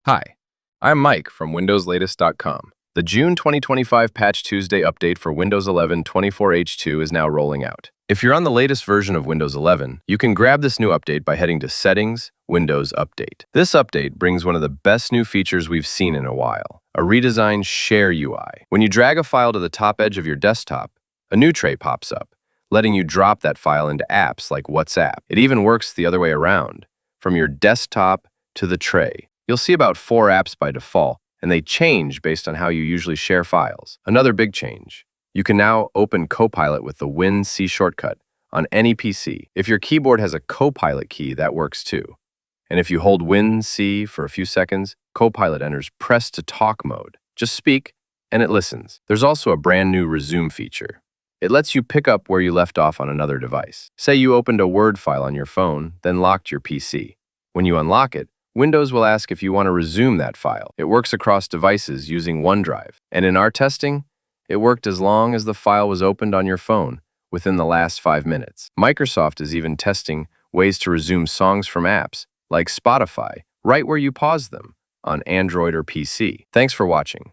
Hi, I'm Mike from WindowsLatest.com. The June 2025 Patch Tuesday update for Windows 11 24H2 is now rolling out. If you're on the latest version of Windows 11, you can grab this new update by heading to Settings, Windows Update. This update brings one of the best new features we've seen in a while, a redesigned Share UI. When you drag a file to the top edge of your desktop, a new tray pops up, letting you drop that file into apps like WhatsApp. It even works the other way around, from your desktop to the tray. You'll see about 4 apps by default, and they change based on how you usually share files. Another big change: you can now open Copilot with the Win+C shortcut on any PC. If your keyboard has a Copilot key, that works too. And if you hold Win+C for a few seconds, Copilot enters press to talk mode. Just speak, and it listens. There's also a brand new resume feature. It lets you pick up where you left off on another device. Say you opened a Word file on your phone, then locked your PC. When you unlock it, Windows will ask if you want to resume that file. It works across devices using OneDrive. And in our testing, it worked as long as the file was opened on your phone within the last 5 minutes. Microsoft is even testing ways to resume songs from apps, like Spotify, right where you paused them, on Android or PC. Thanks for watching.